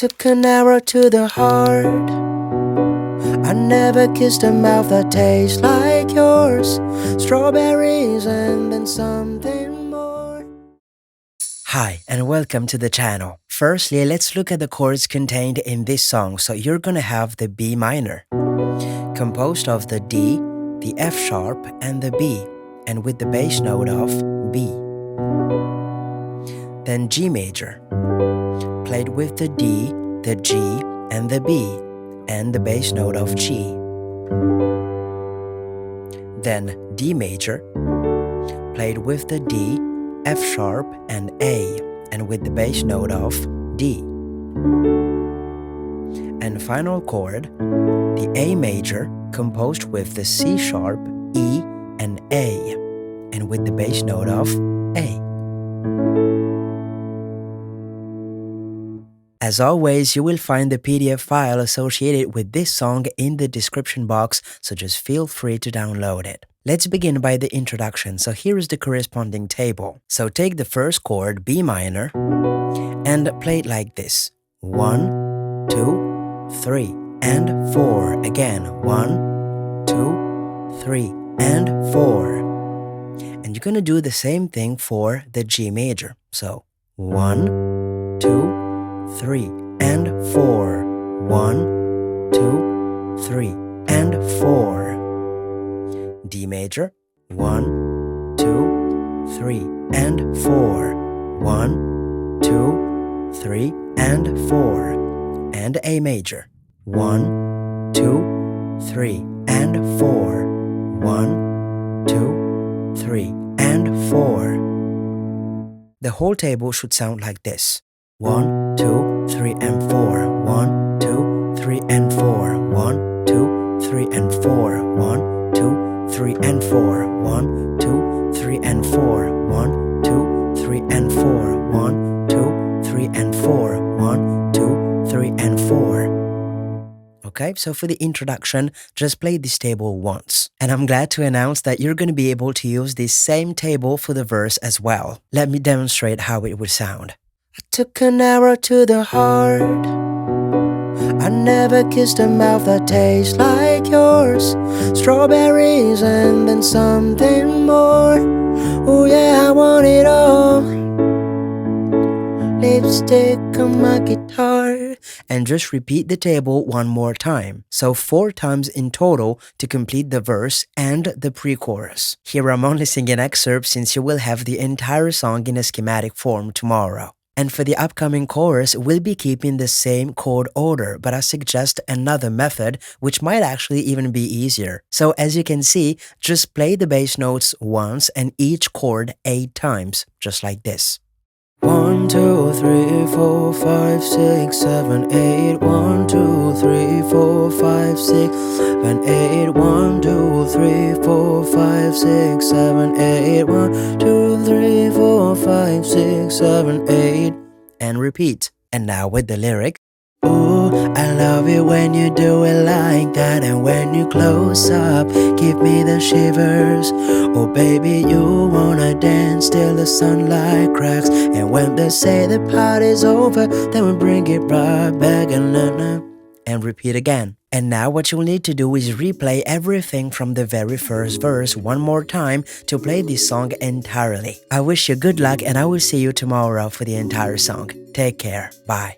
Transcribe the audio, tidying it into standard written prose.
took an arrow to the heart. I never kissed a mouth that tastes like yours. Strawberries and then something more. Hi and welcome to the channel. Firstly, let's look at the chords contained in this song. So you're gonna have the B minor, composed of the D, the F sharp and the B, and with the bass note of B. Then G major, played with the D, the G, and the B, and the bass note of G. Then D major, played with the D, F sharp, and A, and with the bass note of D. And final chord, the A major, composed with the C sharp, E, and A, and with the bass note of A. As always, you will find the PDF file associated with this song in the description box, so just feel free to download it. Let's begin by the introduction. So here is the corresponding table. So take the first chord, B minor, and play it like this. 1, 2, 3, and 4. Again, 1, 2, 3, and 4. And you're gonna do the same thing for the G major. So 1, 2, 3, and 4. 1, 2, 3, and 4. D major, 1, 2, 3, and 4. 1, 2, 3, and 4. And A major, 1, 2, 3, and 4. 1, 2, 3, and 4. The whole table should sound like this. 1, 2, 3, and 4. 1, 2, 3, and 4. 1, 2, 3, and 4. 1, 2, 3, and 4. 1, 2, 3, and 4. 1, 2, 3, and 4. 1, 2, 3, and 4. 1, 2, 3, and 4. Okay, so for the introduction, just play this table once. And I'm glad to announce that you're going to be able to use this same table for the verse as well. Let me demonstrate how it would sound. I took an arrow to the heart. I never kissed a mouth that tastes like yours. Strawberries and then something more. Oh yeah, I want it all. Lipstick on my guitar. And just repeat the table one more time. So 4 times in total to complete the verse and the pre-chorus. Here I'm only singing excerpts since you will have the entire song in a schematic form tomorrow. And for the upcoming chorus, we'll be keeping the same chord order, but I suggest another method, which might actually even be easier. So as you can see, just play the bass notes once and each chord 8 times, just like this. 1, 2, 3, 4, 5, 6, 7, 8. 1, 2, 3, 4, 5, 6, 7, 8. 1, 2, 3, 4, 5, 6, 7, 8. 1, 2, 3, 4, 5, 6, 7, 8. And repeat. And now with the lyric. Ooh, I love it when you do it like that. And when you close up, give me the shivers. Oh baby, you wanna dance till the sunlight cracks. And when they say the party's over, then we bring it right back and repeat again. And now what you'll need to do is replay everything from the very first verse one more time to play this song entirely. I wish you good luck and I will see you tomorrow for the entire song. Take care. Bye.